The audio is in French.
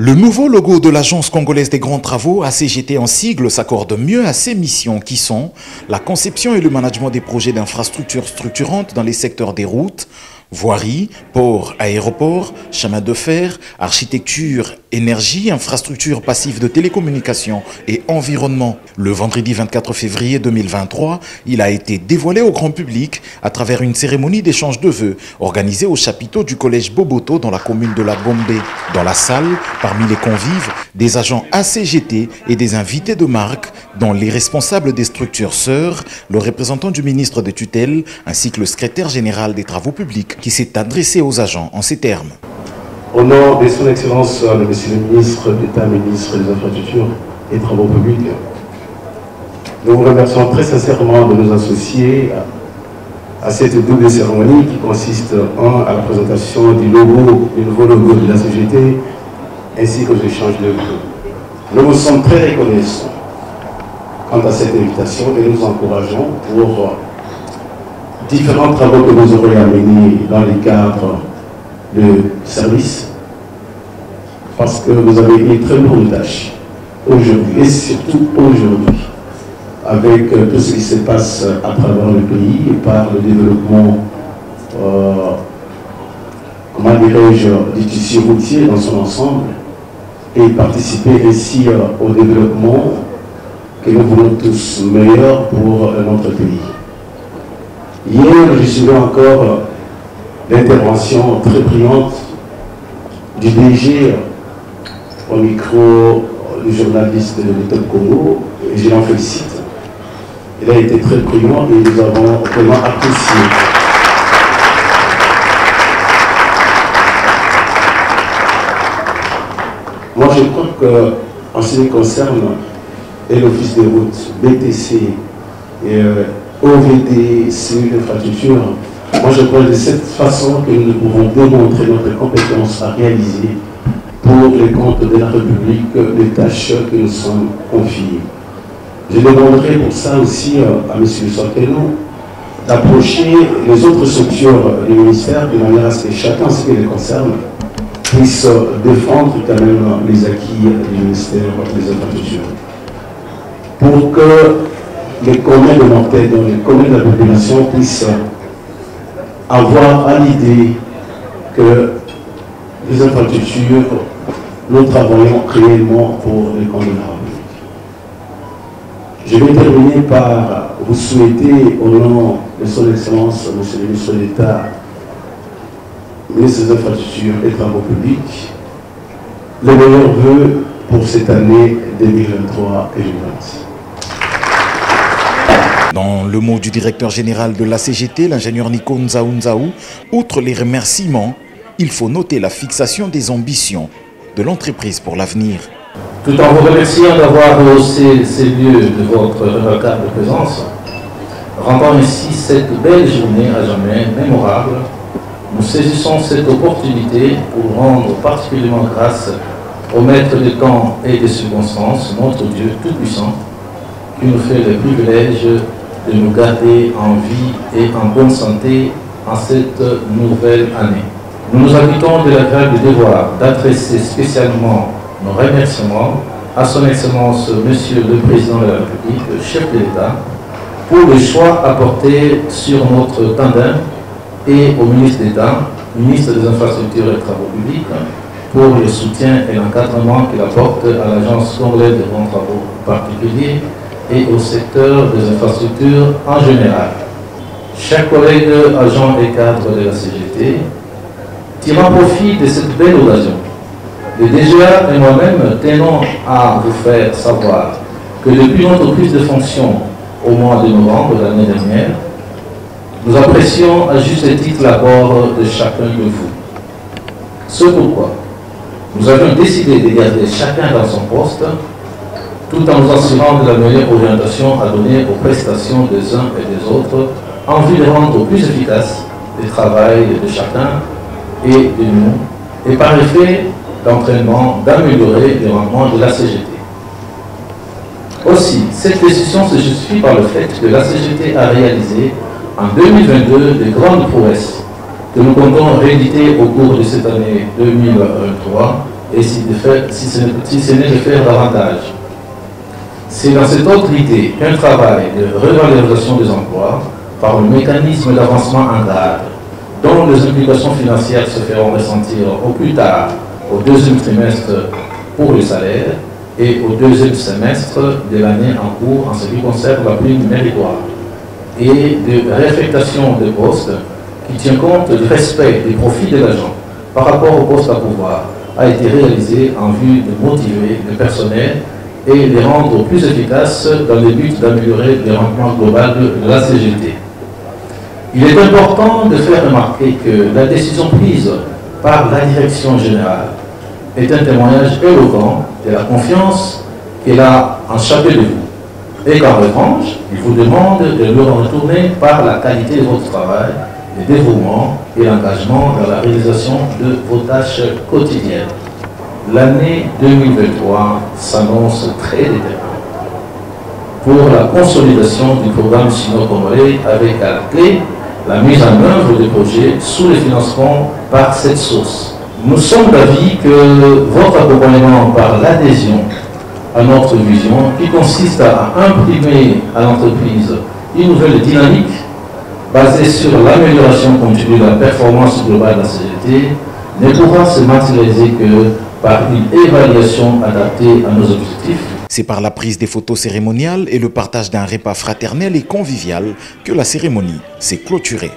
Le nouveau logo de l'Agence congolaise des grands travaux, ACGT en sigle, s'accorde mieux à ses missions qui sont la conception et le management des projets d'infrastructures structurantes dans les secteurs des routes, voiries, ports, aéroports, chemins de fer, architecture, énergie, infrastructures passives de télécommunications et environnement. Le vendredi 24 février 2023, il a été dévoilé au grand public à travers une cérémonie d'échange de vœux organisée au chapiteau du collège Boboto dans la commune de la Gombe. Dans la salle, parmi les convives, des agents ACGT et des invités de marque, dont les responsables des structures sœurs, le représentant du ministre de tutelle ainsi que le secrétaire général des travaux publics qui s'est adressé aux agents en ces termes. Au nom de son Excellence, le Monsieur le ministre d'État, ministre des Infrastructures et des Travaux publics, nous vous remercions très sincèrement de nous associer à cette double cérémonie qui consiste à la présentation du nouveau logo de la CGT ainsi qu'aux échanges de vœux. Nous vous sommes très reconnaissants quant à cette invitation et nous encourageons pour différents travaux que vous aurez à mener dans les cadres de service, parce que vous avez une très lourde tâche aujourd'hui et surtout aujourd'hui avec tout ce qui se passe à travers le pays et par le développement comment dirais-je, du tissu routier dans son ensemble et participer ainsi au développement que nous voulons tous meilleur pour notre pays. Hier, j'ai suivi encore l'intervention très brillante du DG au micro du journaliste de l'État de Congo, et je l'en félicite. Il a été très brillant et nous avons vraiment apprécié. Moi, je crois qu'en ce qui concerne l'Office des routes, BTC et OVD, cellule d'infrastructure, moi je crois que de cette façon que nous pouvons démontrer notre compétence à réaliser pour les comptes de la République les tâches que nous sommes confiées. Je demanderai pour ça aussi à M. Soteno d'approcher les autres structures du ministère de manière à ce que chacun, ce qui les concerne, puisse défendre quand même les acquis du ministère des infrastructures. Pour que les communs de Mortaix, dans les communs de la population puissent avoir à l'idée que les infrastructures, nous travaillons réellement pour les communs de la République. Je vais terminer par vous souhaiter, au nom de son Excellence, Monsieur le ministre d'État, ministre des Infrastructures et des Travaux publics, les meilleurs vœux pour cette année 2023 et 2026. Dans le mot du directeur général de la CGT, l'ingénieur Nico Nzaou, outre les remerciements, il faut noter la fixation des ambitions de l'entreprise pour l'avenir. Tout en vous remerciant d'avoir rehaussé ces lieux de votre remarquable présence, rendant ainsi cette belle journée à jamais mémorable, nous saisissons cette opportunité pour rendre particulièrement grâce au maître des temps et des circonstances, notre Dieu Tout-Puissant, qui nous fait le privilège de nous garder en vie et en bonne santé en cette nouvelle année. Nous nous acquittons de l'agréable devoir d'adresser spécialement nos remerciements à son Excellence Monsieur le Président de la République, chef de l'État, pour le choix apporté sur notre tandem et au ministre d'État, ministre des Infrastructures et des Travaux publics, pour le soutien et l'encadrement qu'il apporte à l'Agence congolaise des grands travaux particuliers et au secteur des infrastructures en général. Chers collègues, agents et cadres de la CGT, tirant profit de cette belle occasion, le DGA et moi-même tenons à vous faire savoir que depuis notre prise de fonction au mois de novembre de l'année dernière, nous apprécions à juste titre l'apport de chacun de vous. C'est pourquoi nous avons décidé de garder chacun dans son poste, tout en nous assurant de la meilleure orientation à donner aux prestations des uns et des autres, en vue de rendre plus efficace le travail de chacun et de nous, et par effet d'entraînement d'améliorer le rendement de la CGT. Aussi, cette décision se justifie par le fait que la CGT a réalisé en 2022 de grandes prouesses que nous comptons rééditer au cours de cette année 2023 et si ce n'est de faire davantage. C'est dans cette autre idée qu'un travail de revalorisation des emplois par le mécanisme d'avancement en grade, dont les implications financières se feront ressentir au plus tard au deuxième trimestre pour le salaire et au deuxième semestre de l'année en cours en ce qui concerne la prime méritoire, et de réaffectation de postes qui tient compte du respect des profits de l'agent par rapport au poste à pouvoir, a été réalisé en vue de motiver le personnel et les rendre plus efficaces dans le but d'améliorer le rendement global de la CGT. Il est important de faire remarquer que la décision prise par la direction générale est un témoignage éloquent de la confiance qu'elle a en chacun de vous. Et qu'en revanche, il vous demande de le retourner par la qualité de votre travail, le dévouement et l'engagement dans la réalisation de vos tâches quotidiennes. L'année 2023 s'annonce très déterminante pour la consolidation du programme sino-congolais avec à la clé la mise en œuvre des projets sous le financement par cette source. Nous sommes d'avis que votre accompagnement par l'adhésion à notre vision, qui consiste à imprimer à l'entreprise une nouvelle dynamique basée sur l'amélioration continue de la performance globale de la CGT, ne pourra se matérialiser que par une évaluation adaptée à nos objectifs. C'est par la prise des photos cérémoniales et le partage d'un repas fraternel et convivial que la cérémonie s'est clôturée.